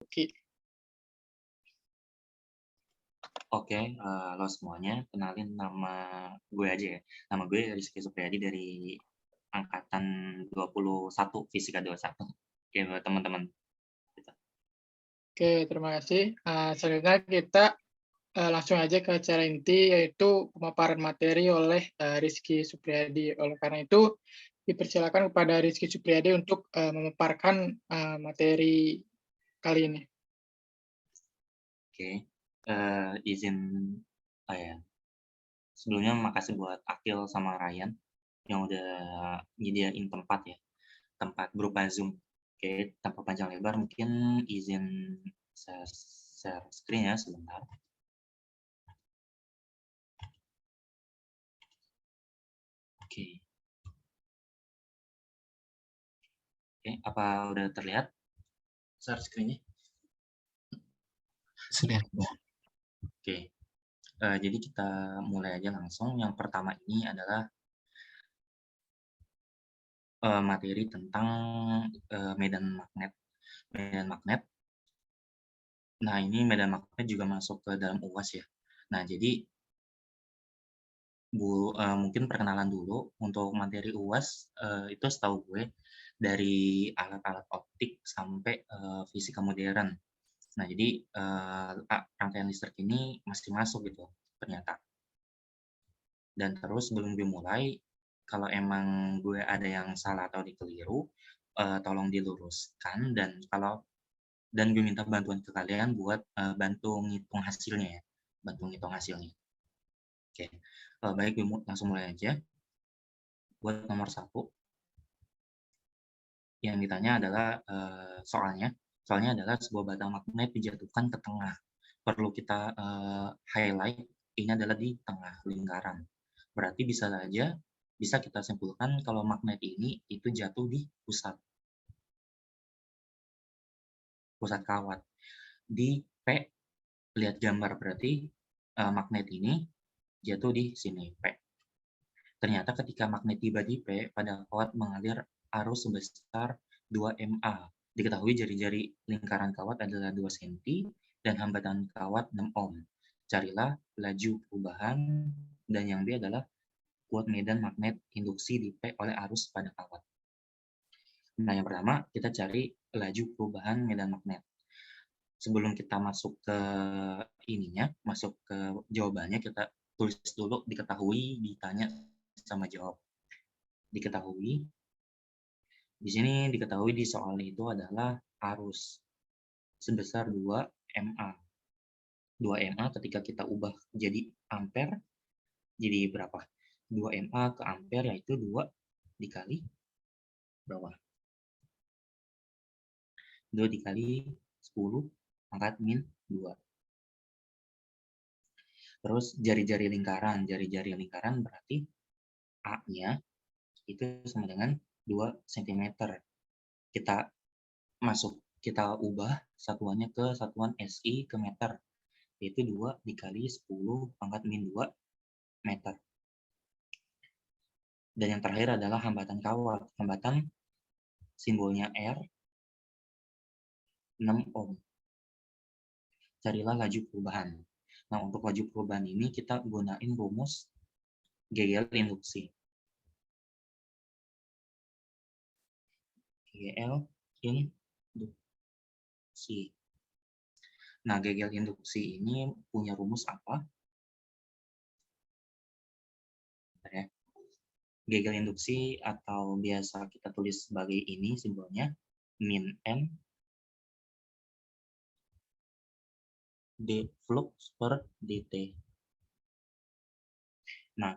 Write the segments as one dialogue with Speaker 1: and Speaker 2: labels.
Speaker 1: Oke.
Speaker 2: Oke, halo semuanya, kenalin nama gue aja ya. Nama gue Rizky Supriyadi dari angkatan 21, Fisika 21. Oke, buat teman-teman. Gitu.
Speaker 1: Oke, terima kasih. Selanjutnya kita langsung aja ke acara inti, yaitu pemaparan materi oleh Rizky Supriyadi. Oleh karena itu, dipersilakan kepada Rizky Supriyadi untuk memaparkan materi kali ini.
Speaker 2: Oke, izin, ya. Sebelumnya makasih buat Akil sama Ryan yang udah nyediain tempat ya, tempat berupa Zoom. Oke, tanpa panjang lebar mungkin izin share screen ya sebentar. Oke. Oke, apa udah terlihat share screen-nya?
Speaker 3: Sudah.
Speaker 2: Oke, jadi kita mulai aja langsung. Yang pertama ini adalah materi tentang medan magnet. Medan magnet. Nah, ini medan magnet juga masuk ke dalam UAS ya. Nah, jadi mungkin perkenalan dulu untuk materi UAS, itu setahu gue dari alat-alat optik sampai fisika modern. Nah, jadi rangkaian listrik ini masih masuk gitu ternyata. Dan terus sebelum gue mulai, kalau emang gue ada yang salah atau dikeliru, tolong diluruskan dan gue minta bantuan ke kalian buat bantu ngitung hasilnya ya, bantu ngitung hasilnya. Oke, baik, gue langsung mulai aja. Buat nomor 1, yang ditanya adalah soalnya adalah sebuah batang magnet dijatuhkan ke tengah. Perlu kita highlight, ini adalah di tengah lingkaran. Berarti bisa kita simpulkan kalau magnet ini itu jatuh di pusat kawat. Di P, lihat gambar, berarti magnet ini jatuh di sini, P. Ternyata ketika magnet tiba di P, pada kawat mengalir arus sebesar 2 mA. Diketahui jari-jari lingkaran kawat adalah 2 cm dan hambatan kawat 6 ohm. Carilah laju perubahan, dan yang B adalah kuat medan magnet induksi di P oleh arus pada kawat. Nah, yang pertama kita cari laju perubahan medan magnet. Sebelum kita masuk ke jawabannya, kita tulis dulu diketahui, ditanya sama jawab. Diketahui, di sini diketahui di soal itu adalah arus sebesar 2 mA. 2 mA ketika kita ubah jadi ampere, jadi berapa? 2 mA ke ampere yaitu 2 dikali berapa? 2 dikali 10 pangkat min 2. Terus jari-jari lingkaran berarti A-nya itu sama dengan 2 cm. Kita ubah satuannya ke satuan SI ke meter, yaitu 2 dikali 10 pangkat min 2 meter. Dan yang terakhir adalah hambatan kawat. Hambatan simbolnya R, 6 ohm. Carilah laju perubahan. Nah, untuk laju perubahan ini kita gunain rumus GGL induksi. GGL induksi. Nah, GGL induksi ini punya rumus apa? Ya. GGL induksi atau biasa kita tulis sebagai ini simbolnya, min N d flux per dt. Nah,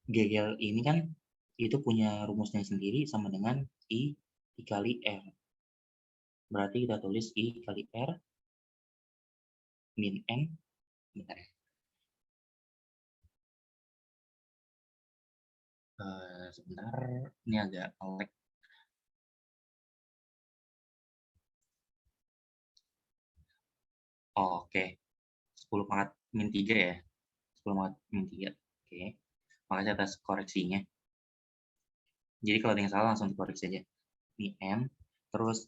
Speaker 2: GGL ini kan itu punya rumusnya sendiri sama dengan I dikali R. Berarti kita tulis I kali R min N. Bentar ya. Sebentar, ini agak lag. Oke. 10 pangkat min 3 ya. 10 pangkat min 3. Oke. Makasih atas koreksinya. Jadi kalau ada yang salah langsung dikoreksi aja. Ini M. Terus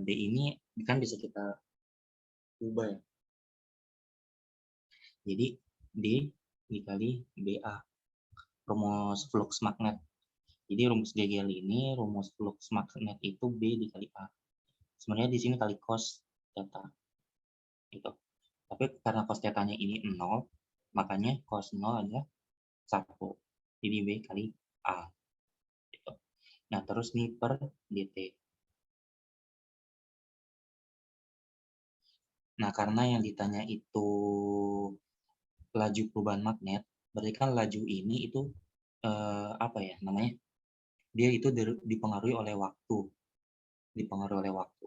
Speaker 2: D ini kan bisa kita ubah ya. Jadi D dikali BA, rumus flux magnet. Jadi rumus GGL ini, rumus flux magnet itu B dikali A. Sebenarnya di sini kali cos theta. Gitu. Tapi karena cos theta-nya ini 0, makanya cos 0 adalah 1. Jadi B kali A. Gitu. Nah, terus nih per dt. Nah, karena yang ditanya itu laju perubahan magnet, berarti kan laju ini itu apa ya namanya? Dia itu dipengaruhi oleh waktu. Dipengaruhi oleh waktu.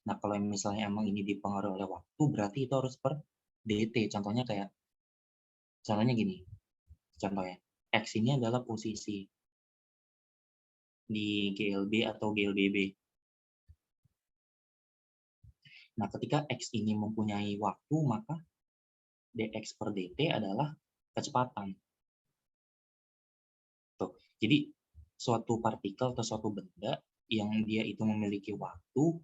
Speaker 2: Nah, kalau misalnya emang ini dipengaruhi oleh waktu, berarti itu harus per dt. Contohnya gini. Contohnya, X ini adalah posisi di GLB atau GLBB. Nah, ketika X ini mempunyai waktu, maka dx per dt adalah kecepatan. Tuh. Jadi, suatu partikel atau suatu benda yang dia itu memiliki waktu,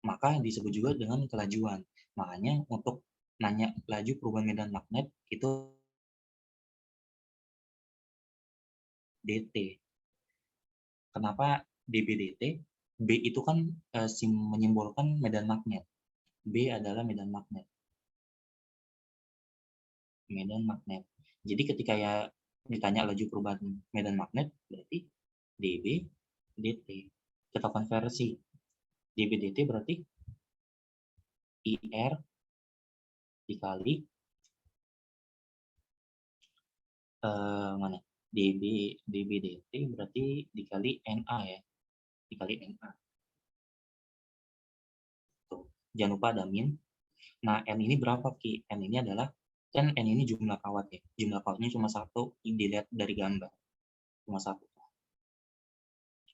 Speaker 2: maka disebut juga dengan kelajuan. Makanya untuk nanya laju perubahan medan magnet itu dt. Kenapa dB dt? B itu kan menyimbolkan medan magnet. B adalah medan magnet. Medan magnet. Jadi ketika ya ditanya laju perubahan medan magnet, berarti dB dt. Kita konversi. dB dt berarti IR dikali mana? dB dt berarti dikali NA ya. Dikali NA. Tuh. Jangan lupa ada min. Nah, N ini berapa, Ki? N ini adalah, kan N ini jumlah kawat ya. Jumlah kawatnya cuma 1, dilihat dari gambar. Cuma 1.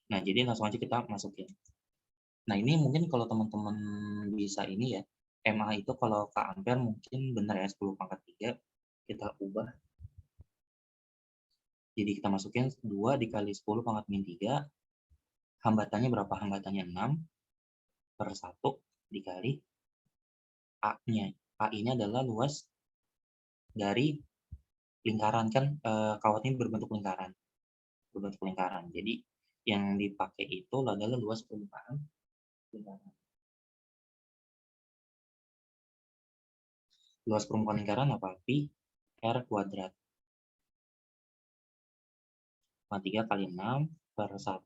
Speaker 2: Nah, jadi langsung aja kita masukin. Nah, ini mungkin kalau teman-teman bisa ini ya, MA itu kalau ke ampere mungkin benar ya, 10 pangkat 3. Kita ubah. Jadi kita masukin 2 dikali 10 pangkat min 3. Hambatannya berapa? Hambatannya 6 per 1 dikali A-nya. A ini adalah luas dari lingkaran, kan kawatnya berbentuk lingkaran. Jadi yang dipakai itu adalah luas permukaan lingkaran. Luas permukaan lingkaran apa? Pi R kuadrat. 3 kali 6 per 1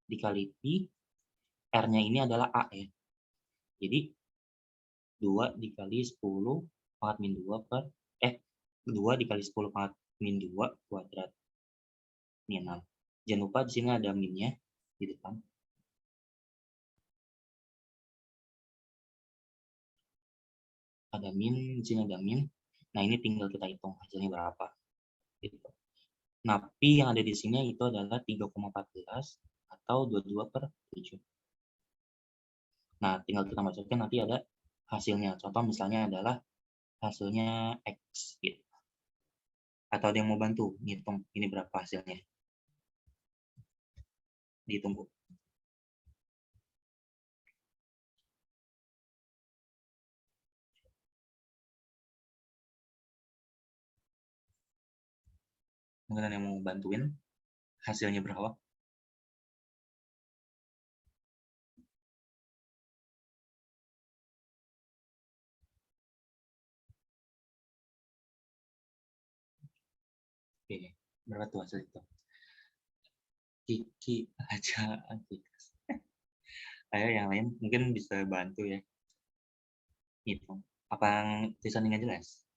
Speaker 2: dikali Pi. R-nya ini adalah A ya. Jadi 2 dikali 10 pangkat min 2 per 2 dikali 10 pangkat min 2 kuadrat. Ini 6. Jangan lupa di sini ada minnya di depan. Ada min, di sini ada min. Nah, ini tinggal kita hitung hasilnya berapa. Gitu. Nah, Pi yang ada di sini itu adalah 3,14 atau 22 per 7. Nah, tinggal kita masukin nanti ada hasilnya. Contoh misalnya adalah hasilnya X. Gitu. Atau ada yang mau bantu ngitung ini berapa hasilnya. Dihitung, Bu. Mungkin ada yang mau bantuin hasilnya berapa? Oke, berapa tuh hasil itu? Kiki aja. Ayo yang lain mungkin bisa bantu ya. Hitung. Apa tulisannya nggak jelas?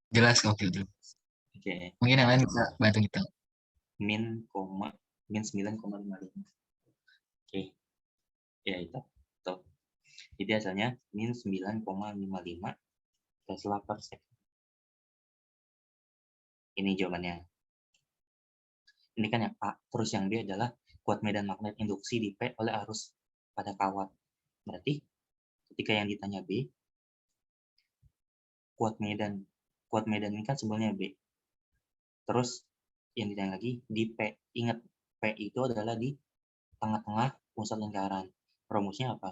Speaker 3: Jelas kok gitu.
Speaker 2: Oke.
Speaker 3: Mungkin yang lain bisa bantu kita.
Speaker 2: Min 9,55. Oke. Ya itu. Tuh. Jadi hasilnya min 9,55 Tesla per second. Ini jawabannya. Ini kan yang A. Terus yang B adalah kuat medan magnet induksi di P oleh arus pada kawat. Berarti ketika yang ditanya B, kuat medan ini kan simbolnya B. Terus yang ditanya lagi di P. Ingat, P itu adalah di tengah-tengah pusat lingkaran. Rumusnya apa?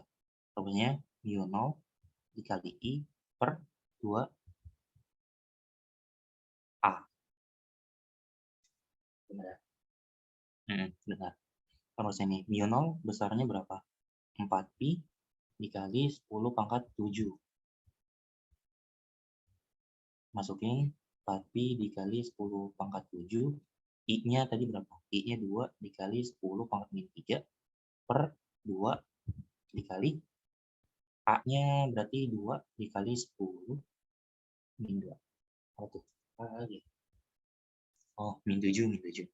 Speaker 2: Rumusnya mu0 dikali I per 2 A. Benar. Benar. Rumusnya nih, mu0 besarnya berapa? 4pi dikali 10 pangkat 7. Masukin 4pi dikali 10 pangkat 7. I-nya tadi berapa? I-nya 2 dikali 10 pangkat min 3 per 2 dikali A-nya berarti 2 dikali 10 min 2. Apa tuh? Lagi. Oh, min 7, min 7.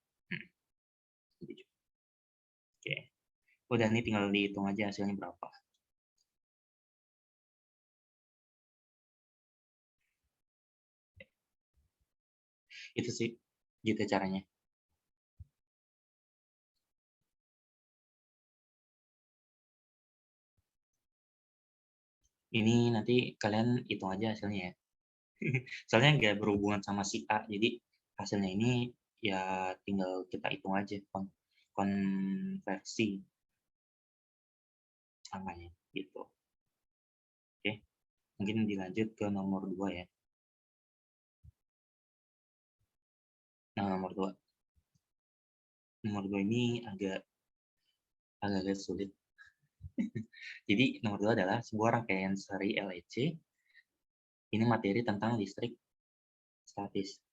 Speaker 2: Min 7. Oke. Udah nih tinggal dihitung aja hasilnya berapa. Itu sih, gitu caranya. Ini nanti kalian hitung aja hasilnya ya. Soalnya nggak berhubungan sama si A, jadi hasilnya ini ya tinggal kita hitung aja konversi angkanya gitu. Oke, mungkin dilanjut ke nomor 2 ya. Nah, nomor 2. Nomor 2 ini agak sulit. Jadi nomor 2 adalah sebuah rangkaian seri LEC. Ini materi tentang listrik statis.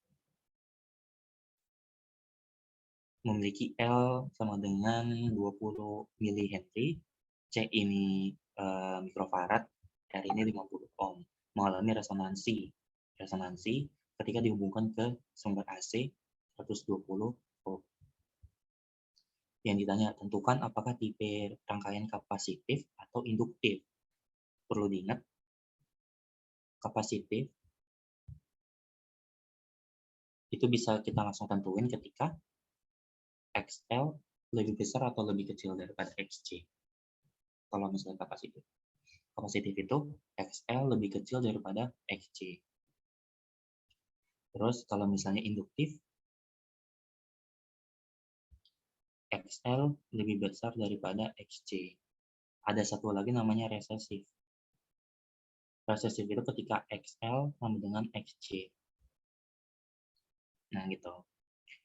Speaker 2: Memiliki L sama dengan 20 mH, C ini mikrofarad, R ini 50 ohm. Mengalami resonansi. Resonansi ketika dihubungkan ke sumber AC 120 volt. Yang ditanya, tentukan apakah tipe rangkaian kapasitif atau induktif. Perlu diingat, kapasitif itu bisa kita langsung tentuin ketika XL lebih besar atau lebih kecil daripada XC. Kalau misalnya kapasitif. Kapasitif itu XL lebih kecil daripada XC. Terus kalau misalnya induktif, XL lebih besar daripada XC. Ada satu lagi namanya resesif. Resesif itu ketika XL sama dengan XC. Nah, gitu.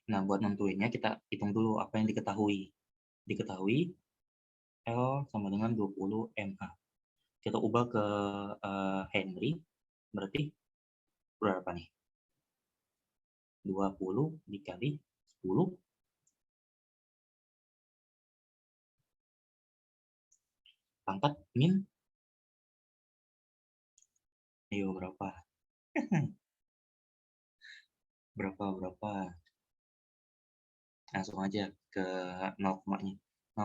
Speaker 2: Nah, buat nentuinnya kita hitung dulu apa yang diketahui. Diketahui L sama dengan 20 mA. Kita ubah ke Henry, berarti berapa nih? 20 dikali 10 pangkat min. Ayo, berapa? Berapa? Langsung aja ke 0,02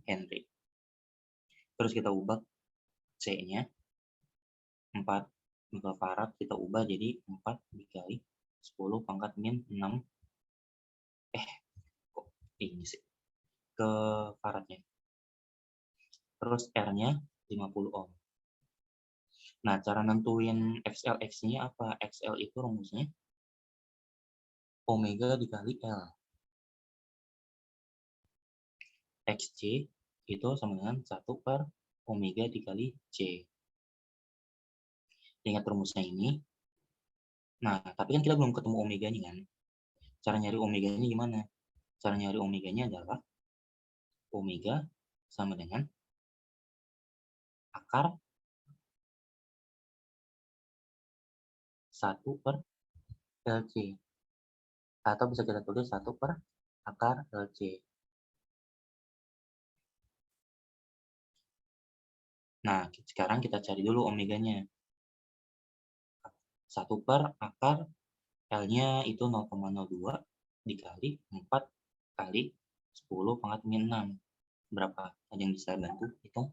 Speaker 2: Henry. Terus kita ubah C-nya 4 mikrofarad, kita ubah jadi 4 dikali 10 pangkat min 6. Kok ini sih? Ke faradnya. Terus R-nya 50 ohm. Nah, cara nentuin XL, X-nya apa? XL itu rumusnya omega dikali L. XC itu sama dengan 1 per omega dikali C. Ingat rumusnya ini. Nah, tapi kan kita belum ketemu omeganya kan? Cara nyari omeganya gimana? Cara nyari omeganya adalah omega sama dengan akar 1 per LC. Atau bisa kita tulis 1 per akar LC. Nah, sekarang kita cari dulu omeganya. 1 per akar L-nya itu 0,02 dikali 4 kali 10 pangkat min 6. Berapa? Ada yang bisa bantu hitung?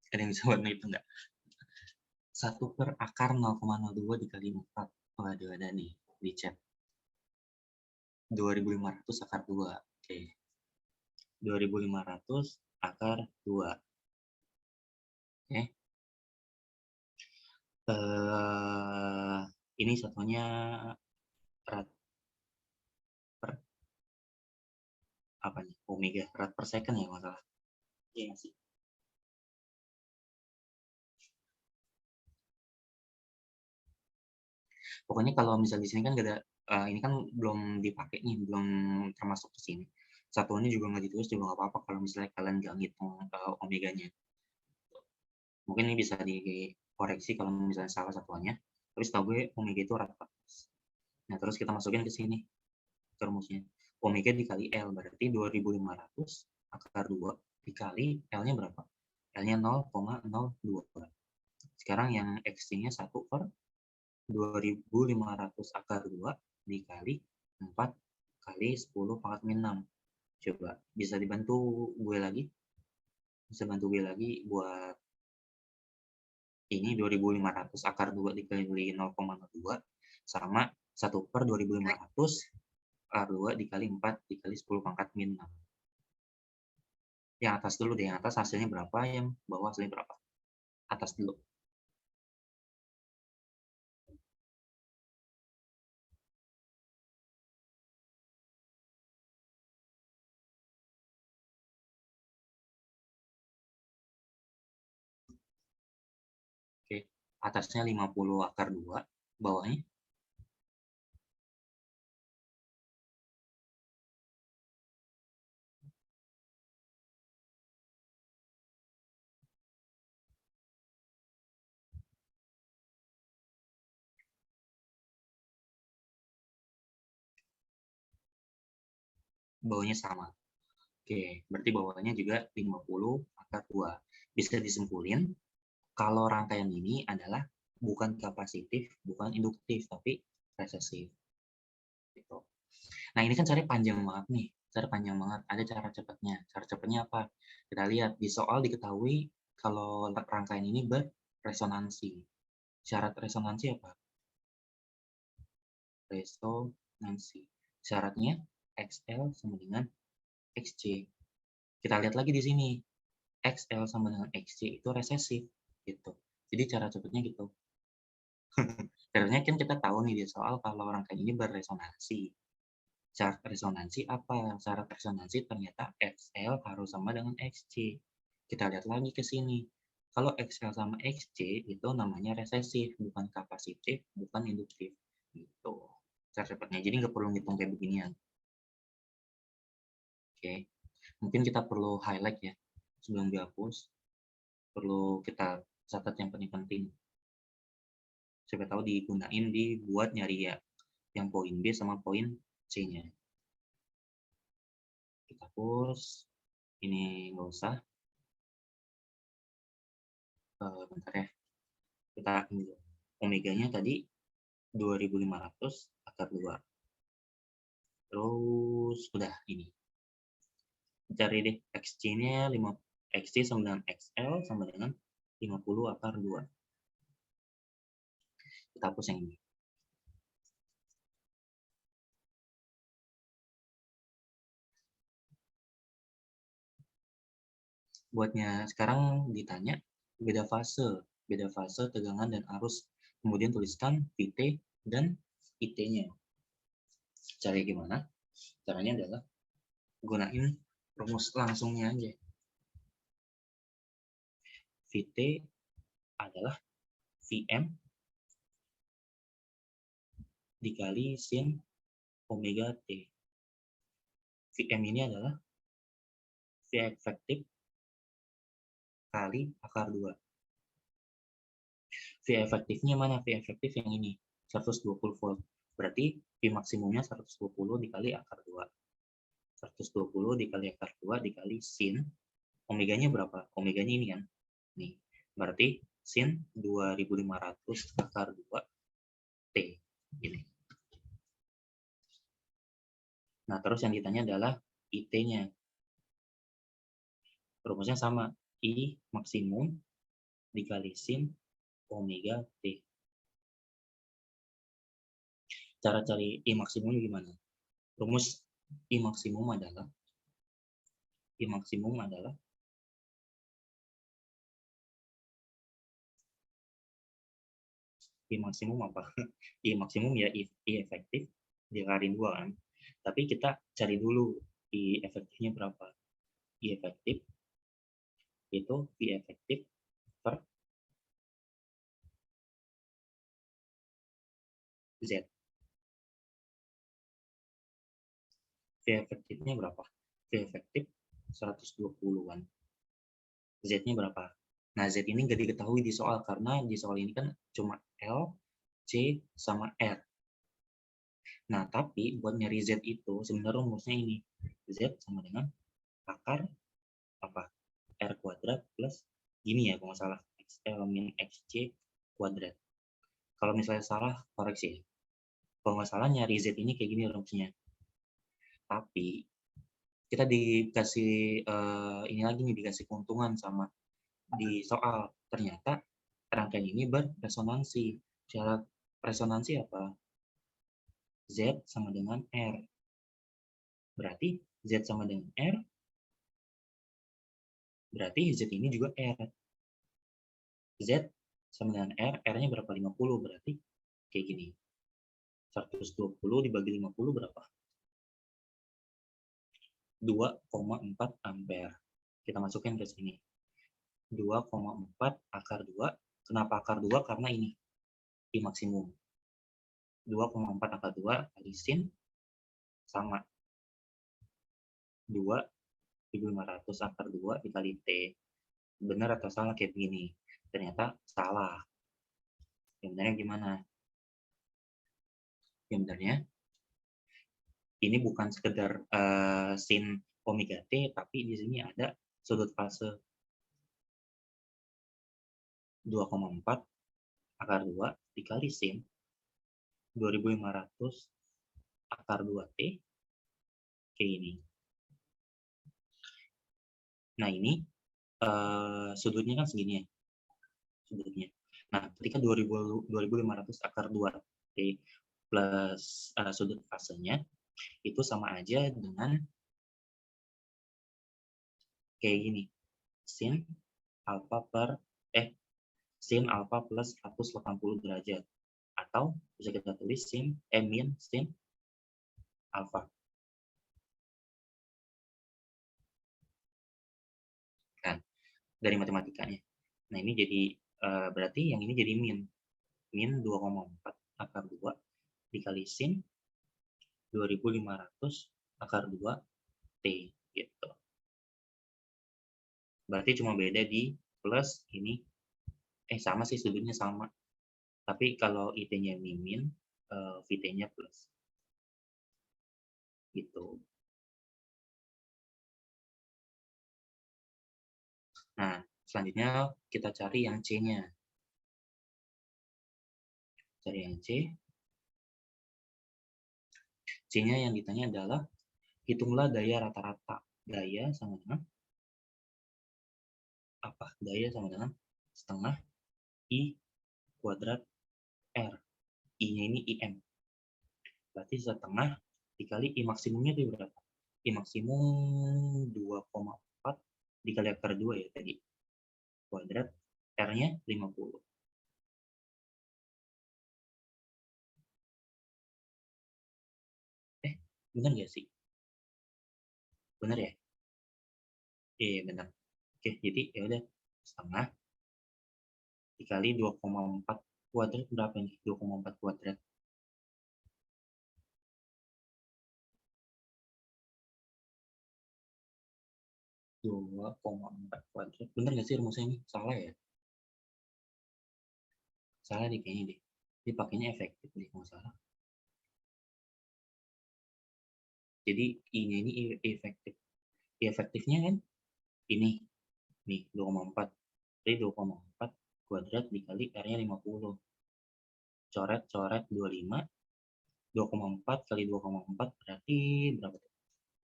Speaker 2: Ada yang bisa bantu itu nggak? 1 per akar 0,02 dikali 4. Waduh, ada nih di chat. 2.500 akar 2. Oke. 2.500 akar 2. Oke. Ini satunya rad per apa nih? Omega, rad per second ya masalah. Iya sih. Pokoknya kalau misal di sini kan nggak ada, ini kan belum dipakai nih, belum termasuk ke sini. Satuannya juga nggak ditulis juga nggak apa-apa kalau misalnya kalian nggak ngitung omeganya. Mungkin ini bisa dikoreksi kalau misalnya salah satuannya. Tapi setahu gue omega itu rad 14. Nah, terus kita masukin ke sini ke rumusnya. Omega dikali L berarti 2.500 akar 2 dikali L-nya berapa? L-nya 0,02. Sekarang yang X-nya 1 per 2.500 akar 2 dikali 4 kali 10 pangkat min 6. Coba, bisa dibantu gue lagi? Bisa bantu gue lagi buat ini 2.500 akar 2 dikali 0,02 sama 1 per 2.500 akar 2 dikali 4 dikali 10 pangkat min 6. Yang atas dulu deh, yang atas hasilnya berapa, yang bawah hasilnya berapa? Atas dulu. Oke, atasnya 50 akar 2, bawahnya bawahnya sama. Oke, berarti bawahnya juga 50 akar 2. Bisa disimpulin kalau rangkaian ini adalah bukan kapasitif, bukan induktif, tapi resesif. Gitu. Nah, ini kan caranya panjang banget nih. Cara panjang banget. Ada cara cepatnya. Cara cepatnya apa? Kita lihat di soal diketahui kalau rangkaian ini berresonansi. Syarat resonansi apa? Resonansi. Syaratnya XL sama dengan XC. Kita lihat lagi di sini. XL sama dengan XC itu resesif. Gitu. Jadi cara cepatnya gitu. Caranya kan kita tahu nih di soal kalau rangkaian ini berresonansi. Syarat resonansi apa? Syarat resonansi ternyata XL harus sama dengan XC. Kita lihat lagi ke sini. Kalau XL sama XC itu namanya resesif, bukan kapasitif, bukan induktif. Gitu. Cara cepatnya. Jadi nggak perlu ngitung kayak beginian. Oke. Mungkin kita perlu highlight ya sebelum dihapus. Perlu kita catat yang penting-penting. Siapa tahu digunain dibuat nyari ya yang poin B sama poin C-nya. Kita hapus. Ini nggak usah. Bentar ya. Kita omeganya tadi 2.500 akar 2. Terus udah ini. Cari deh XC-nya 5 XC sama dengan XL sama dengan 50 akar 2. Kita hapus yang ini. Buatnya sekarang ditanya beda fase tegangan dan arus. Kemudian tuliskan VT dan IT-nya. Caranya gimana? Caranya adalah gunain rumus langsungnya aja. VT adalah Vm dikali sin omega T. Vm ini adalah V efektif kali akar 2. V efektifnya mana? V efektif yang ini, 120 volt. Berarti V maksimumnya 120 dikali akar 2. 120 dikali akar 2 dikali sin. Omeganya berapa? Omeganya ini kan. Nih, berarti sin 2.500 akar 2 T. Ini. Nah, terus yang ditanya adalah IT-nya. Rumusnya sama. I maksimum dikali sin omega T. Cara cari I maksimum gimana? Rumus I maksimum adalah I maksimum apa? I maksimum ya I efektif dikali 2 kan. Tapi kita cari dulu I efektifnya berapa. I efektif itu I efektif per Z. V efektifnya berapa? V efektif 120-an. Z-nya berapa? Nah, Z ini nggak diketahui di soal, karena di soal ini kan cuma L, C, sama R. Nah, tapi buat nyari Z itu, sebenarnya rumusnya ini. Z sama dengan akar apa? R kuadrat plus, gini ya kalau nggak salah, XL min XC kuadrat. Kalau misalnya salah, koreksi ya. Kalau nggak salah nyari Z ini kayak gini rumusnya. Tapi kita dikasih ini lagi nih, dikasih keuntungan sama di soal. Ternyata rangkaian ini berresonansi. Syarat resonansi apa? Z sama dengan R. Berarti Z sama dengan R, berarti Z ini juga R. Z sama dengan R, R-nya berapa? 50, berarti kayak gini. 120 dibagi 50 berapa? 2,4 ampere. Kita masukin ke sini. 2,4 akar 2. Kenapa akar 2? Karena ini I maksimum. 2,4 akar 2 kali sin sama 2.500 akar 2 dikali T. Benar atau salah kayak begini? Ternyata salah. Yang benarnya gimana? Yang benarnya ini bukan sekedar sin omega T, tapi di sini ada sudut fase 2,4 akar 2 dikali sin 2.500 akar 2T kayak ini. Nah, ini sudutnya kan segini ya. Sudutnya. Nah, ketika 2.500 akar 2T plus sudut fasenya, itu sama aja dengan kayak gini. Sin alfa plus 180 derajat. Atau bisa kita tulis min sin alfa. Kan, dari matematikanya. Nah, ini jadi berarti yang ini jadi min 2,4 akar 2 dikali sin 2.500 akar 2 T gitu. Berarti cuma beda di plus ini, sama sih sudutnya sama. Tapi kalau IT-nya min, VT-nya plus. Gitu. Nah, selanjutnya kita cari yang C-nya. Cari yang C. C-nya yang ditanya adalah hitunglah daya rata-rata. Daya sama dengan apa? Daya sama dengan setengah I kuadrat R. I-nya ini IM. Berarti setengah dikali I maksimumnya itu berapa? I maksimum 2,4 dikali akar 2 ya tadi. Kuadrat R-nya 50. Benar nggak sih? Benar ya? Iya, benar. Oke, jadi ya udah setengah dikali 2,4 kuadrat berapa nih? 2,4 kuadrat. Dua koma empat kuadrat. Bener nggak sih rumusnya ini? Salah ya? Salah nih kayaknya deh. Ini pakainya efektif nih kalau salah. Jadi I-nya ini efektif. Efektifnya kan ini nih 2,4. Jadi 2,4 kuadrat dikali R-nya 50. Coret 25. 2,4 kali 2,4 berarti berapa tuh?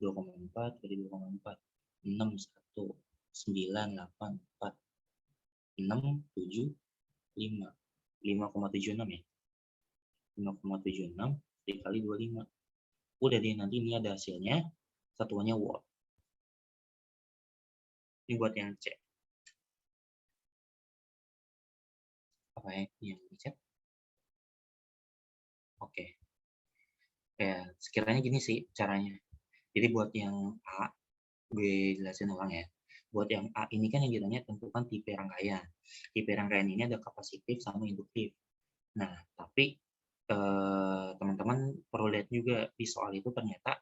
Speaker 2: 2,4 kali 2,4 6, 1, 9, 8, 4. 675. 5,76 ya. 5,76 dikali 25. Udah deh, nanti ini ada hasilnya. Satuannya watt. Ini buat yang C. Apa ya yang dicek? Oke. Ya, sekiranya gini sih caranya. Jadi buat yang A, gue jelasin ulang ya. Buat yang A ini kan yang ditanya tentukan tipe rangkaian. Tipe rangkaian ini ada kapasitif sama induktif. Nah, tapi teman-teman perlu lihat juga di soal itu ternyata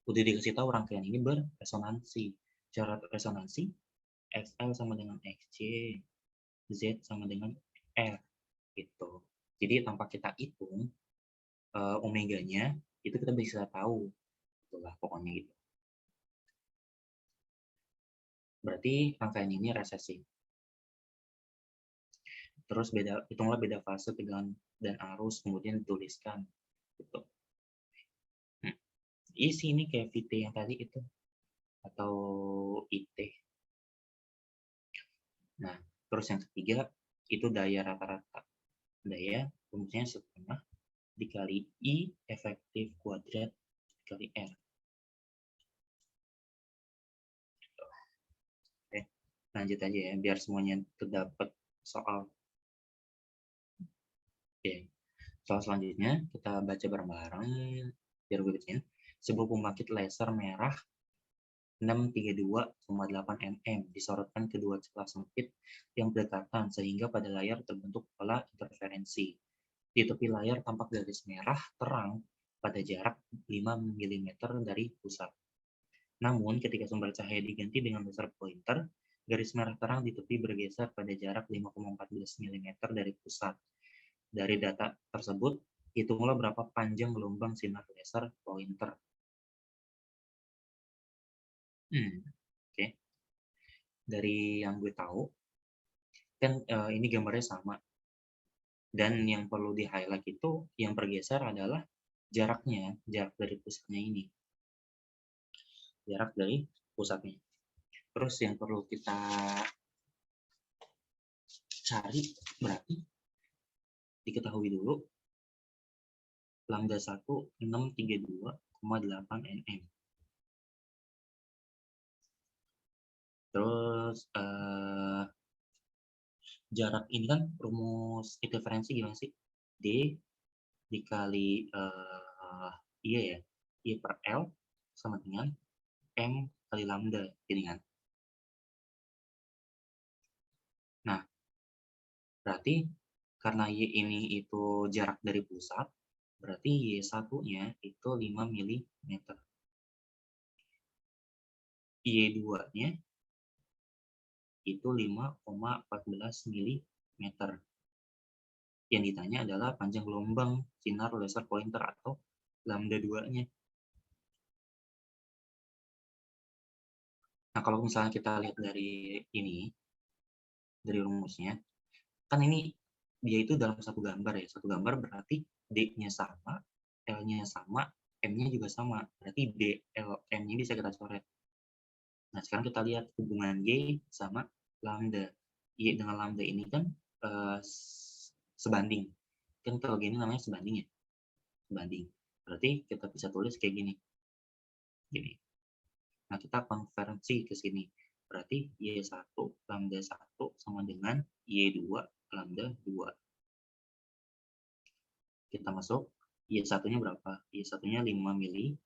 Speaker 2: udah dikasih tahu rangkaian ini berresonansi. Syarat resonansi XL sama dengan XC, Z sama dengan R gitu. Jadi tanpa kita hitung omeganya itu kita bisa tahu, itulah pokoknya gitu. Berarti rangkaian ini resesi. Terus hitunglah beda fase tegangan dan arus, kemudian dituliskan gitu. Isi ini kayak VT yang tadi itu atau IT. Nah, terus yang ketiga itu daya rata-rata. Daya rumusnya setengah dikali I efektif kuadrat dikali R. Oke, lanjut aja ya biar semuanya terdapat soal. Oke, soal selanjutnya kita baca bareng-bareng biar gue bacain. Sebuah pembangkit laser merah 632,8 mm disorotkan kedua celah sempit yang berdekatan sehingga pada layar terbentuk pola interferensi. Di tepi layar tampak garis merah terang pada jarak 5 mm dari pusat. Namun ketika sumber cahaya diganti dengan laser pointer, garis merah terang di tepi bergeser pada jarak 5,14 mm dari pusat. Dari data tersebut, hitunglah berapa panjang gelombang sinar laser pointer. Oke. Dari yang gue tahu, kan ini gambarnya sama. Dan yang perlu di-highlight itu, yang bergeser adalah jaraknya, jarak dari pusatnya ini. Jarak dari pusatnya. Terus yang perlu kita cari berarti diketahui dulu lambda 1 632,8 mm. Terus jarak ini kan rumus interferensi gimana sih? D dikali I ya, I per L sama dengan M kali lambda, gini kan? Nah, berarti karena Y ini itu jarak dari pusat, berarti Y1-nya itu 5 mm. Y2-nya itu 5,14 mm. Yang ditanya adalah panjang gelombang sinar laser pointer atau lambda 2-nya. Nah, kalau misalnya kita lihat dari ini, dari rumusnya, kan ini dia itu dalam satu gambar ya. Satu gambar berarti D-nya sama, L-nya sama, M-nya juga sama. Berarti D, L, M-nya bisa kita coret. Nah, sekarang kita lihat hubungan Y sama lambda. Y dengan lambda ini kan sebanding. Kan kalau gini namanya sebanding ya. Sebanding. Berarti kita bisa tulis kayak gini. Gini. Nah, kita konversi ke sini. Berarti Y1 lambda 1 sama dengan Y2 lambda 2. Kita masuk, Y1-nya berapa? Y1-nya 5 mili.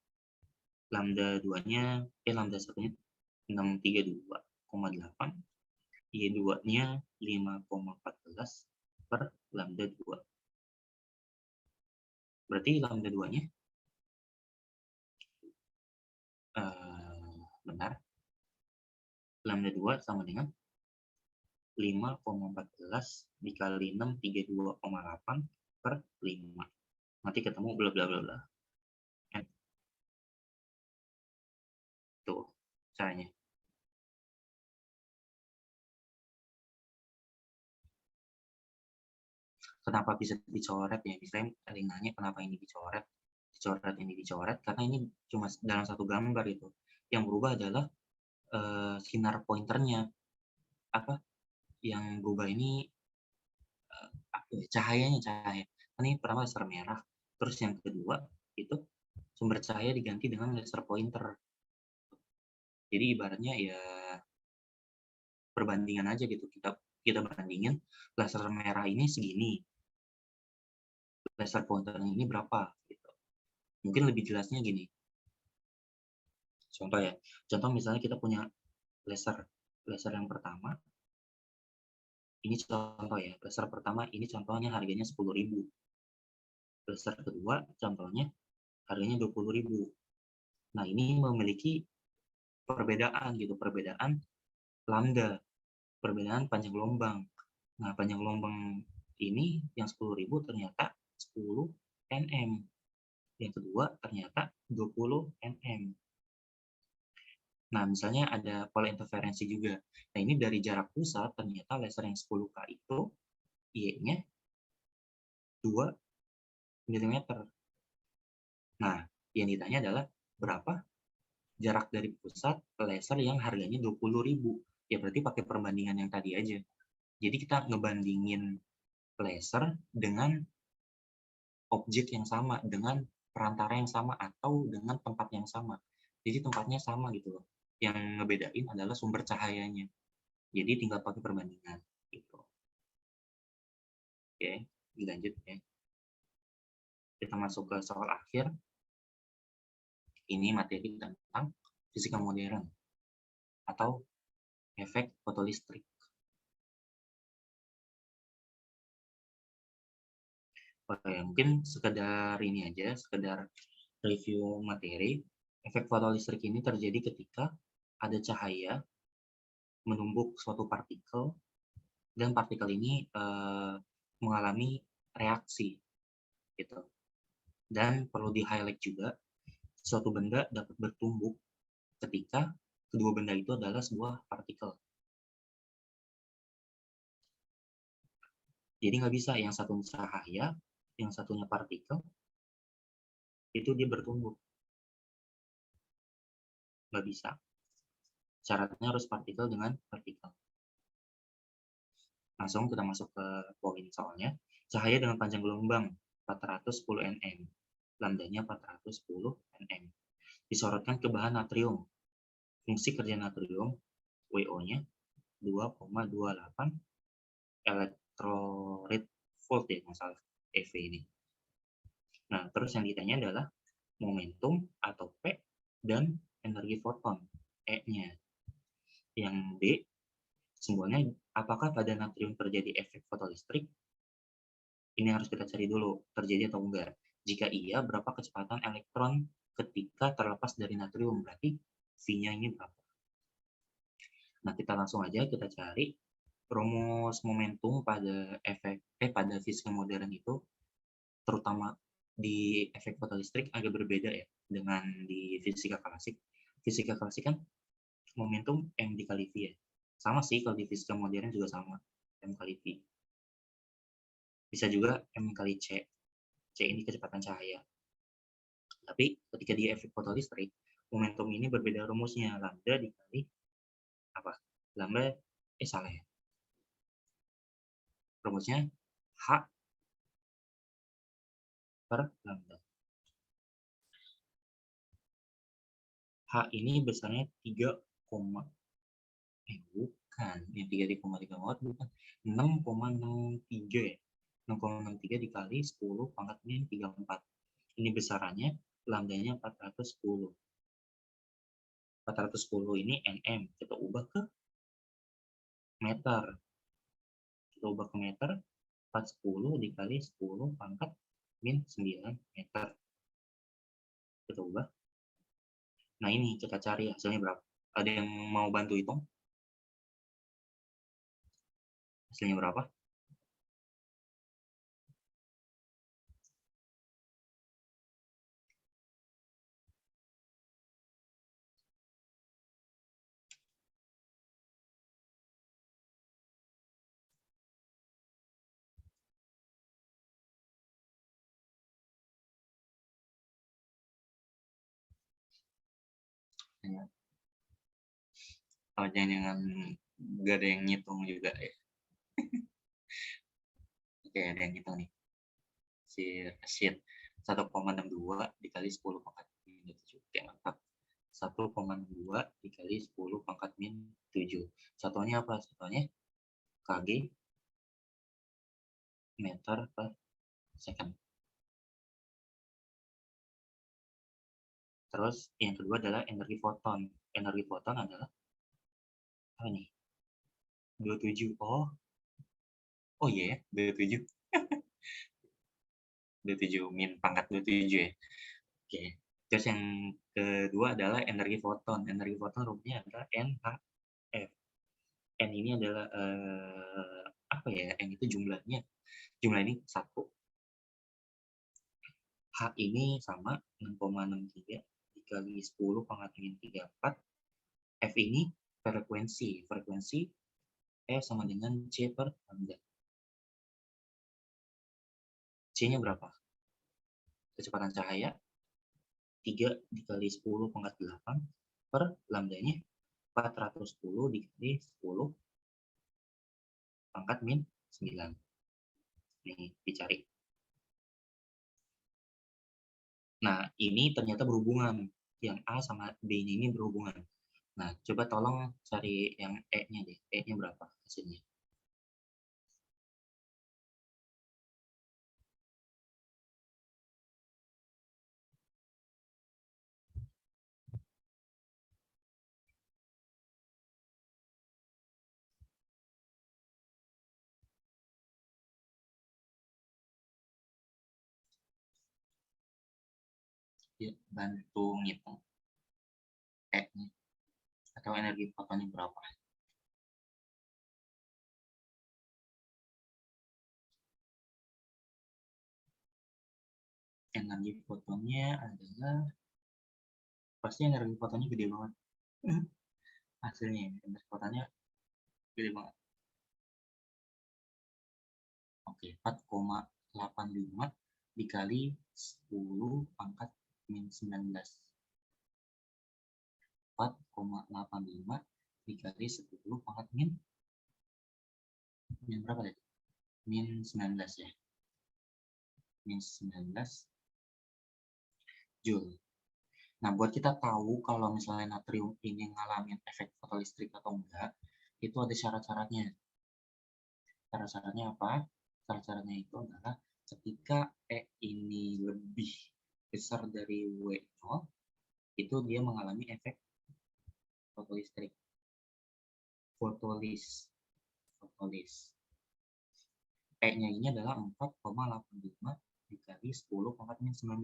Speaker 2: Lambda 2-nya, lambda 1-nya 632,8. Y2-nya 5,14 per lambda 2. Berarti lambda 2-nya benar. Lambda 2 sama dengan 5,14 dikali 632,8 per 5. Nanti ketemu bla bla bla bla. Tuh caranya. Kenapa bisa dicoret ya? Misalnya ada yang nanya kenapa ini dicoret, ini dicoret karena ini cuma dalam satu gambar itu. Yang berubah adalah sinar pointernya. Apa? yang berubah ini cahaya. Ini pertama laser merah, terus yang kedua itu sumber cahaya diganti dengan laser pointer. Jadi ibaratnya ya perbandingan aja gitu, kita bandingin laser merah ini segini, laser pointernya ini berapa gitu. Mungkin lebih jelasnya gini. Contoh misalnya kita punya laser yang pertama. Ini contoh ya, laser pertama ini contohnya harganya 10.000. Laser kedua contohnya harganya 20.000. Nah, ini memiliki perbedaan gitu, perbedaan lambda, perbedaan panjang gelombang. Nah, panjang gelombang ini yang 10.000 ternyata 10 nm. Yang kedua ternyata 20 nm. Nah, misalnya ada pola interferensi juga. Nah, ini dari jarak pusat ternyata laser yang 10K itu Y-nya 2 mm. Nah, yang ditanya adalah berapa jarak dari pusat laser yang harganya 20.000. Ya berarti pakai perbandingan yang tadi aja. Jadi kita ngebandingin laser dengan objek yang sama, dengan perantara yang sama, atau dengan tempat yang sama. Jadi tempatnya sama gitu loh. Yang ngebedain adalah sumber cahayanya. Jadi tinggal pakai perbandingan gitu. Oke, dilanjut ya. Kita masuk ke soal akhir. Ini materi tentang fisika modern atau efek fotolistrik. Oke, mungkin sekedar ini aja, sekedar review materi. Efek fotolistrik ini terjadi ketika ada cahaya menumbuk suatu partikel dan partikel ini mengalami reaksi gitu. Dan perlu di-highlight juga, suatu benda dapat bertumbuk ketika kedua benda itu adalah sebuah partikel. Jadi nggak bisa yang satunya cahaya, yang satunya partikel, itu dia bertumbuk. Nggak bisa. Syaratnya harus partikel dengan partikel. Langsung kita masuk ke poin soalnya. Cahaya dengan panjang gelombang 410 nm. Lambdanya 410 nm. Disorotkan ke bahan natrium. Fungsi kerja natrium, WO-nya 2,28 elektrolit volt ya, masalah EV ini. Nah, terus yang ditanya adalah momentum atau P dan energi foton, E-nya. Yang D, simbolnya apakah pada natrium terjadi efek fotolistrik? Ini harus kita cari dulu, terjadi atau enggak. Jika iya, berapa kecepatan elektron ketika terlepas dari natrium? Berarti V-nya ini berapa? Nah, kita langsung aja kita cari rumus momentum pada pada fisika modern itu, terutama di efek fotolistrik agak berbeda ya dengan di fisika klasik. Fisika klasik kan momentum M dikali V ya. Sama sih kalau di fisika modern juga sama, M kali V. Bisa juga M kali C. C ini kecepatan cahaya. Tapi ketika di efek fotolistrik, momentum ini berbeda rumusnya. Lambda dikali apa? Lambda, salah ya. Rumusnya H per lambda. H ini besarnya 3, bukan, yang 3,3 watt bukan, 6,63 ya. 6,63 dikali 10 pangkat min 34. Ini besarannya, lambdanya 410. 410 ini nm, kita ubah ke meter. Kita ubah ke meter, 410 dikali 10 pangkat min 9 meter. Kita ubah. Nah ini kita cari hasilnya berapa. Ada yang mau bantu hitung? Hasilnya berapa? Oh, jangan gak ada yang ngitung juga ya. Oke, ada yang hitung nih. Si Rashid 1,62 dikali 10 pangkat min 7. Oke, mantap. 1,62 dikali 10 pangkat min 7. Satuannya apa? Satuannya kg meter per second. Terus yang kedua adalah energi foton. Energi foton adalah apa nih? 27. Oh iya ya, 27. 27 min pangkat 27 ya. Oke. Terus yang kedua adalah energi foton. Energi foton rumusnya adalah NHF. N ini adalah apa ya? N itu jumlahnya. Jumlah ini 1. H ini sama 6,63 dikali 10 pangkat min 34. F ini frekuensi. Frekuensi E sama dengan C per lambda. C-nya berapa? Kecepatan cahaya 3 dikali 10 pangkat 8 per lambdanya 410 dikali 10 pangkat min 9. Nih, dicari. Nah, ini ternyata berhubungan. Yang A sama B ini berhubungan. Nah, coba tolong cari yang E-nya deh. E-nya berapa hasilnya? Ya, bantu ngitung E-nya. Atau energi fotonnya berapa? Energi fotonnya adalah pasti energi fotonnya gede banget. Hasilnya energi fotonnya gede banget. Oke, 4,85 dikali 10 pangkat min 19. 4,85 dikali 10 pangkat min berapa tadi? Min 19 ya. Min 19 Joule. Nah, buat kita tahu kalau misalnya natrium ini ngalamin efek fotolistrik atau enggak, itu ada syarat-syaratnya. Syarat-syaratnya apa? Syarat-syaratnya itu adalah ketika E ini lebih besar dari W0, itu dia mengalami efek fotolistrik. Fotolis. E-nya ini adalah 4,85 dikali 10 pangkat min 19.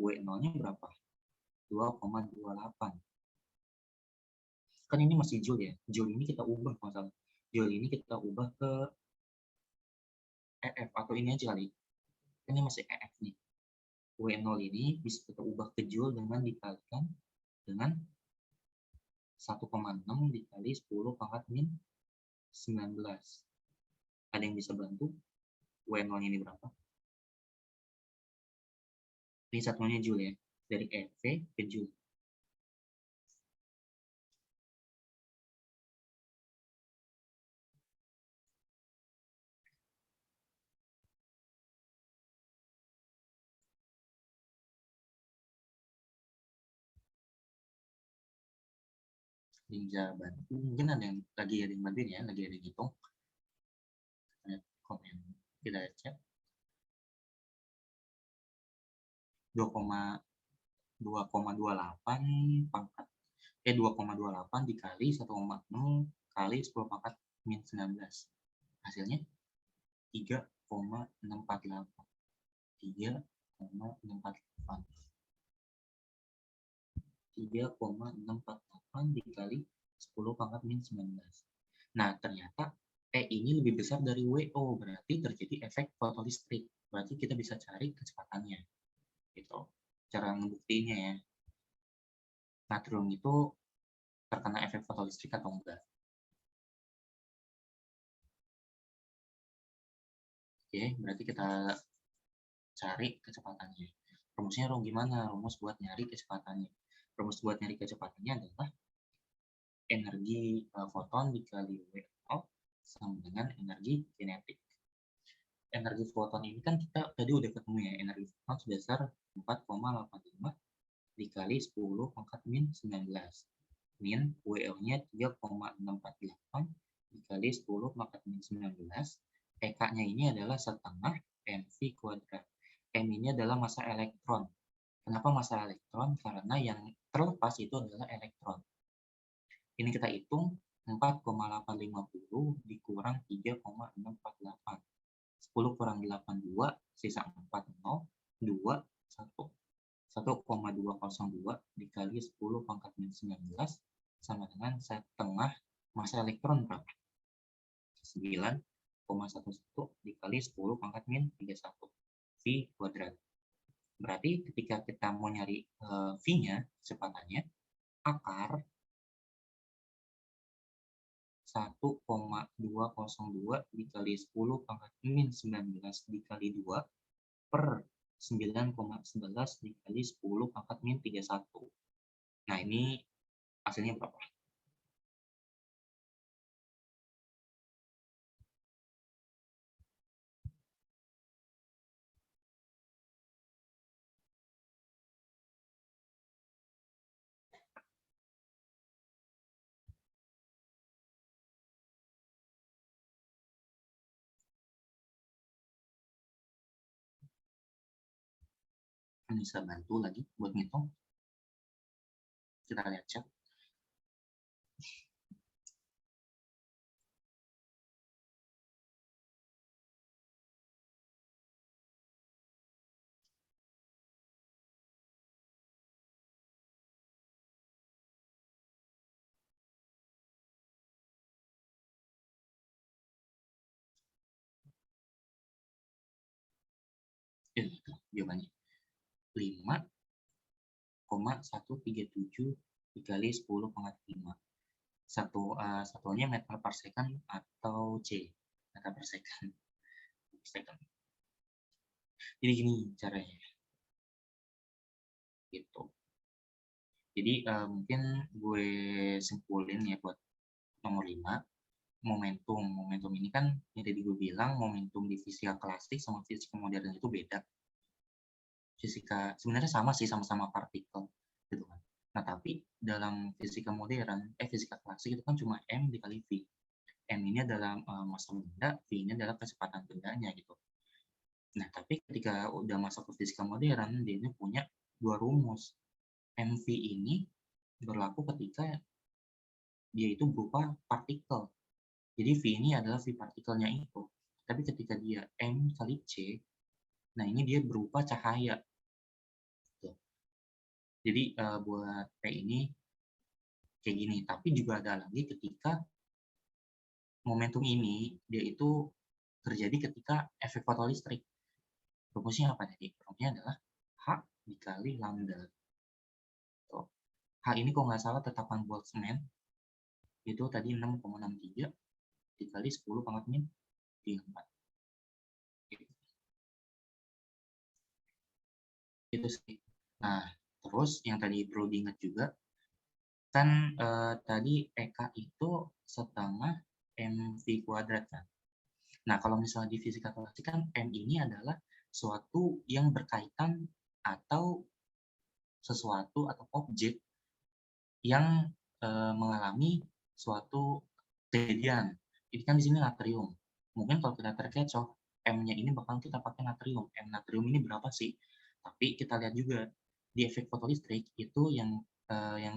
Speaker 2: W0-nya berapa? 2,28. Kan ini masih Joule ya. Joule ini kita ubah masalah. Joule ini kita ubah ke EF atau ini aja kali. Ini masih EF nih. W0 ini bisa kita ubah ke Joule dengan dikalikan dengan 1,6 dikali 10 pangkat min 19. Ada yang bisa bantu? W0 ini berapa? Ini satuannya Joule ya. Dari EV ke Joule. Bisa bantu. Mungkin ada yang bantuin ya, lagi ada yang hitung. Komen kita cek 2,28 pangkat 2,28 dikali 1,6 kali 10 pangkat min 19. Hasilnya 3,648. 3,648 dikali 10 pangkat min 19. Nah, ternyata E ini lebih besar dari WO, berarti terjadi efek fotolistrik. Berarti kita bisa cari kecepatannya. Gitu. Cara ngebuktiinnya ya. Natrium itu terkena efek fotolistrik atau enggak. Oke, berarti kita cari kecepatannya. Rumusnya gimana? Rumus buat nyari kecepatannya. Rumus buat nyari kecepatannya adalah energi foton dikali W0 sama dengan energi kinetik. Energi foton ini kan kita tadi udah ketemu ya, energi foton sebesar 4,85 dikali 10 pangkat min 19. Min WL-nya 3,648 dikali 10 pangkat min 19. PK-nya ini adalah setengah mv kuadrat. M ini adalah massa elektron. Kenapa massa elektron? Karena yang terlepas itu adalah elektron. Ini kita hitung 4,850 dikurang 3,648. 10 kurang 8, 2, sisa 4, 0, 2, 1. 1,202 dikali 10 pangkat min 19 sama dengan setengah massa elektron berapa? 9,11 dikali 10 pangkat min 31 V kuadrat. Berarti ketika kita mau nyari V-nya, kecepatannya, akar 1,202 dikali 10 pangkat min 19 dikali 2 per 9,11 dikali 10 pangkat min 31. Nah, ini hasilnya berapa? Bisa bantu lagi buat ngitung. Kita lihat chat. Itu jawabannya. 5,137 dikali 10 pangkat 5. Satuannya meter per second atau C, meter per second. Jadi gini caranya. Gitu. Jadi mungkin gue simpulin ya buat nomor 5. Momentum ini kan yang tadi gue bilang, momentum di fisika klasik sama fisika modern itu beda. Fisika sebenarnya sama sih, sama-sama partikel gitu kan. Nah, tapi dalam fisika modern, fisika klasik itu kan cuma M dikali V. M ini adalah massa benda, V ini adalah kecepatan bendanya gitu. Nah, tapi ketika udah masuk ke fisika modern, dia ini punya dua rumus. MV ini berlaku ketika dia itu berupa partikel. Jadi V ini adalah V partikelnya itu. Tapi ketika dia M kali C, nah ini dia berupa cahaya. Jadi buat P ini kayak gini. Tapi juga ada lagi ketika momentum ini dia itu terjadi ketika efek fotolistrik. Rumusnya apa tadi? Rumusnya adalah H dikali lambda. Tuh. H ini kalau nggak salah tetapan Boltzmann itu tadi 6,63 dikali 10 pangkat min 34. Itu sih. Nah, terus yang tadi perlu diingat juga, kan tadi PK itu setengah mv kuadrat kan. Nah, kalau misalnya di fisika klasik kan M ini adalah suatu yang berkaitan atau sesuatu atau objek yang mengalami suatu kejadian. Ini kan di sini natrium. Mungkin kalau kita terkecoh, M-nya ini bakal kita pakai natrium. M natrium ini berapa sih? Tapi kita lihat juga di efek fotolistrik itu yang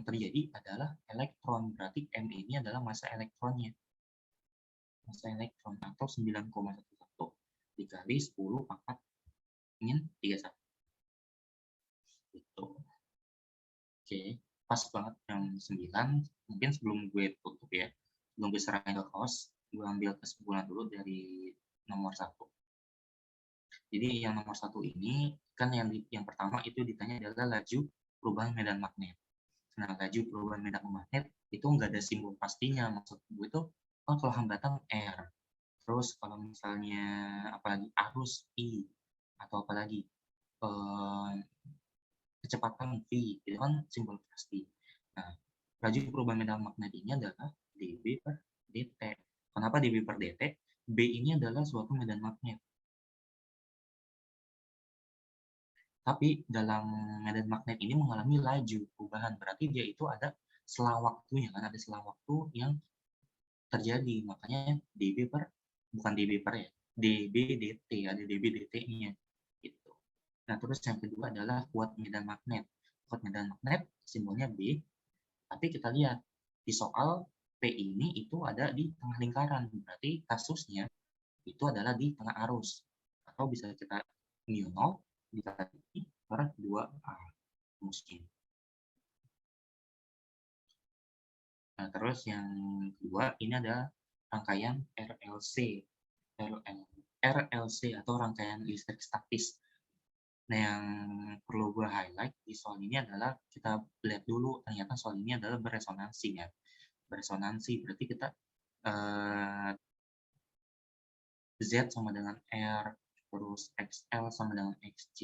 Speaker 2: terjadi adalah elektron. Berarti M ini adalah massa elektronnya. Massa elektron atau 9,11 dikali 10 pangkat min 31. Gitu. Oke, pas banget yang 9. Mungkin sebelum gue tutup ya, sebelum gue serahin ke host, gue ambil kesimpulan dulu dari nomor 1. Jadi yang nomor 1 ini kan yang pertama itu ditanya adalah laju perubahan medan magnet. Nah, laju perubahan medan magnet itu nggak ada simbol pastinya. Maksud gue itu kalau hambatan R, terus kalau misalnya apalagi arus I, atau apalagi kecepatan V, itu kan simbol pasti. Nah, laju perubahan medan magnet ini adalah dB per dt. Kenapa Kenapa dB per dt? B ini adalah suatu medan magnet. Tapi dalam medan magnet ini mengalami laju perubahan, berarti dia itu ada selang waktunya kan, ada selang waktu yang terjadi, makanya dB per, bukan dB per ya, dB dt, ada dB dt-nya gitu. Nah, terus yang kedua adalah kuat medan magnet. Kuat medan magnet simbolnya B, tapi kita lihat di soal P ini itu ada di tengah lingkaran, berarti kasusnya itu adalah di tengah arus, atau bisa kita mu0 dikali per 2A rumusnya. Nah, terus yang kedua ini ada rangkaian RLC. RLC atau rangkaian listrik statis. Nah, yang perlu gue highlight di soal ini adalah kita lihat dulu ternyata soal ini adalah beresonansi ya. Beresonansi berarti kita Z sama dengan R, terus XL sama dengan XC,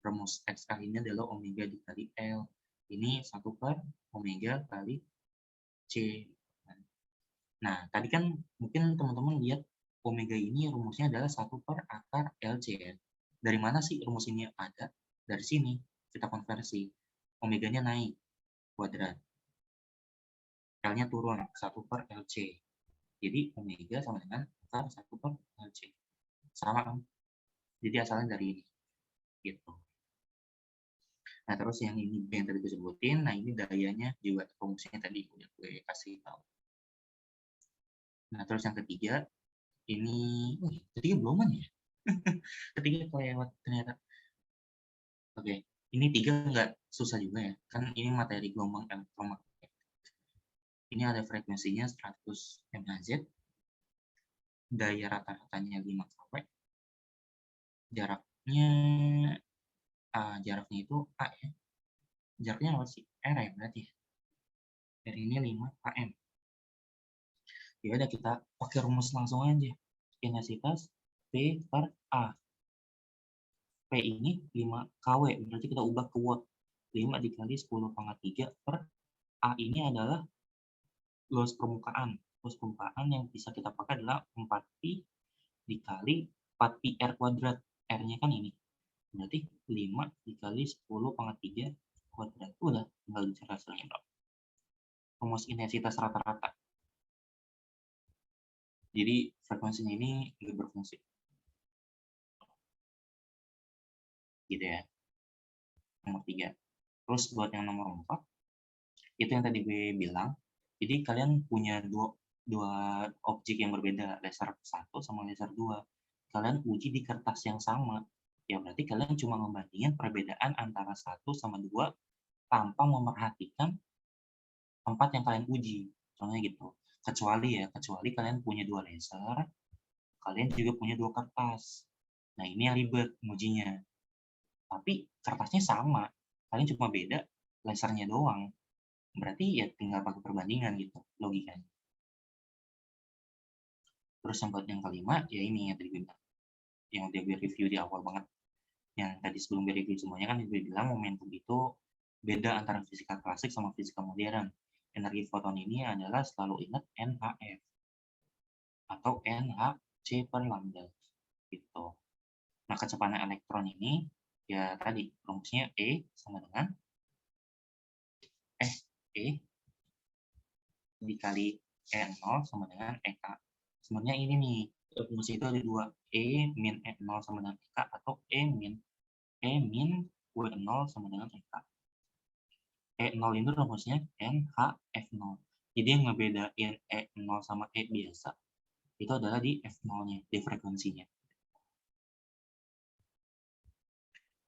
Speaker 2: rumus XL ini adalah omega dikali L. Ini 1 per omega kali C. Nah, tadi kan mungkin teman-teman lihat omega ini rumusnya adalah 1 per akar LC ya. Dari mana sih rumus ini ada? Dari sini kita konversi. Omeganya naik, kuadrat. L-nya turun, 1 per LC. Jadi omega sama dengan akar 1 per LC. Sama kan? Jadi asalnya dari ini. Gitu. Nah, terus yang ini yang tadi gue sebutin, nah ini dayanya juga rumusnya tadi udah gue kasih tahu. Nah, terus yang ketiga, ini, ketiga belum ya? Ketiga kelewat ternyata. Oke, ini 3 nggak susah juga ya, kan ini materi gelombang elektromagnetik. Ini ada frekuensinya 100 MHz, daya rata-ratanya 5 kW, jaraknya itu A ya. Jaraknya apa sih? R ya berarti ya. R ini 5 km. Ya udah kita pakai rumus langsung aja. Intensitas P per A. P ini 5 kW, berarti kita ubah ke watt. 5 dikali 10⁻³ per A ini adalah luas permukaan. Luas permukaan yang bisa kita pakai adalah 4pi dikali 4pi R kuadrat. R-nya kan ini. Berarti 5 dikali 10⁻³ kuadrat. Udah, tinggal dicari hasilnya dong. Rumus intensitas rata-rata. Jadi frekuensinya ini nggak berfungsi. Gitu ya. Nomor 3. Terus buat yang nomor 4, itu yang tadi gue bilang. Jadi kalian punya dua objek yang berbeda, laser 1 sama laser 2. Kalian uji di kertas yang sama. Ya berarti kalian cuma membandingin perbedaan antara 1 sama 2 tanpa memerhatikan tempat yang kalian uji. Contohnya gitu. Kecuali kalian punya 2 laser, kalian juga punya 2 kertas. Nah, ini yang ribet ngujinya. Tapi kertasnya sama, kalian cuma beda lasernya doang. Berarti ya tinggal pakai perbandingan gitu, logikanya. Terus yang buat yang kelima, ya ini yang tadi gue bilang. Yang udah gue review di awal banget. Yang tadi sebelum gue review semuanya kan gue bilang momentum itu beda antara fisika klasik sama fisika modern. Energi foton ini adalah selalu ingat NHF atau NHC per lambda gitu. Nah, kecepatan elektron ini ya tadi rumusnya E sama dengan E dikali E0 sama dengan EK. Sebenarnya ini nih, rumus itu ada 2, E min E0 sama dengan EK atau E min W0 sama dengan EK. E0 ini rumusnya NHF0. Jadi yang ngebedain E0 sama E biasa itu adalah di F0-nya, di frekuensinya.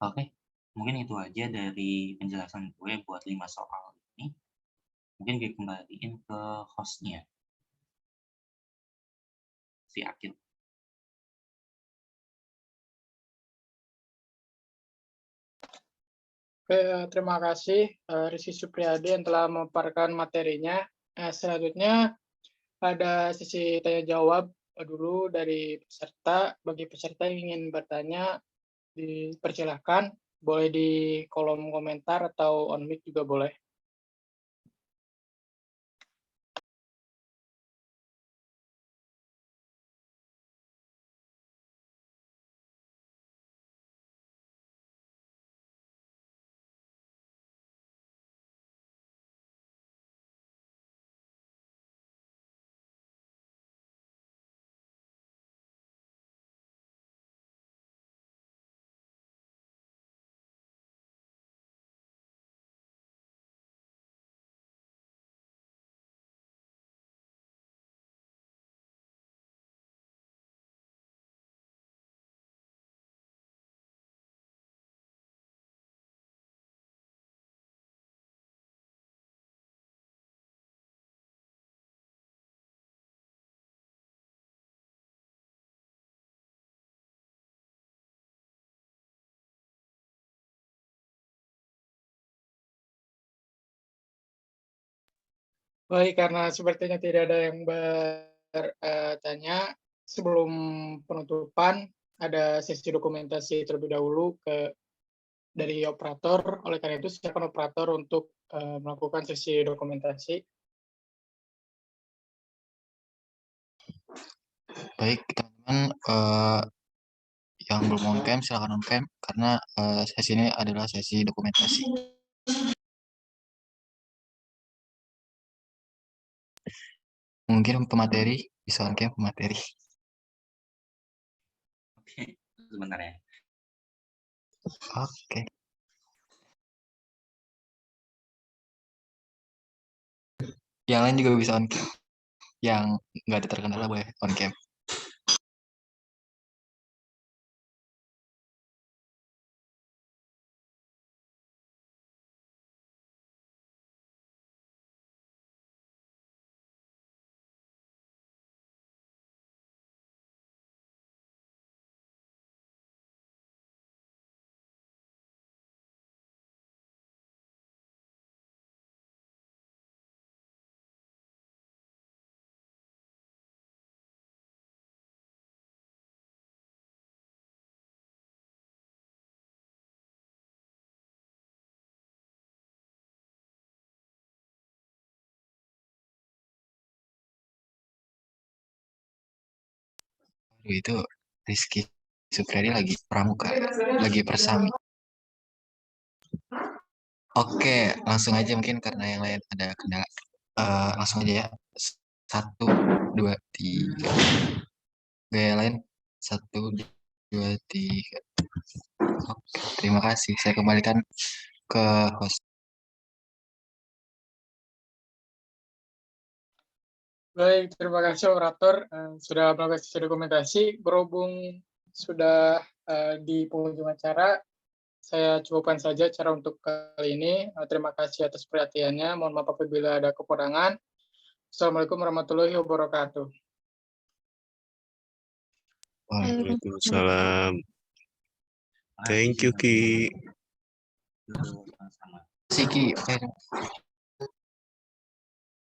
Speaker 2: Oke, mungkin itu aja dari penjelasan gue buat 5 soal ini. Mungkin gue kembaliin ke hostnya, si Akil.
Speaker 1: Oke, terima kasih Rizky Supriyadi yang telah memaparkan materinya. Selanjutnya ada sesi tanya jawab dulu dari peserta. Bagi peserta yang ingin bertanya, dipersilakan. Boleh di kolom komentar atau on mic juga boleh. Baik, karena sepertinya tidak ada yang bertanya, sebelum penutupan ada sesi dokumentasi terlebih dahulu dari operator. Oleh karena itu, silakan operator untuk melakukan sesi dokumentasi.
Speaker 3: Baik, teman-teman, yang belum on cam silakan on cam karena sesi ini adalah sesi dokumentasi. Mungkin pemateri bisa on cam pemateri.
Speaker 2: Oke, sebentar ya.
Speaker 3: Oke. Yang lain juga bisa on cam. Yang nggak ada terkendala boleh on cam. Itu Rizky Supriyadi lagi pramuka, lagi persami. Oke, langsung aja mungkin karena yang lain ada kendala. Langsung aja ya. 1, 2, 3. Gaya lain 1, 2, 3. Oke, terima kasih. Saya kembalikan ke host.
Speaker 1: Baik, terima kasih operator sudah melakukan sesi dokumentasi. Berhubung sudah di penghujung acara, saya cukupkan saja acara untuk kali ini. Terima kasih atas perhatiannya. Mohon maaf apabila ada kekurangan. Assalamualaikum warahmatullahi wabarakatuh.
Speaker 4: Waalaikumsalam. Thank you, Ki.
Speaker 2: Sama-sama.
Speaker 3: Siki.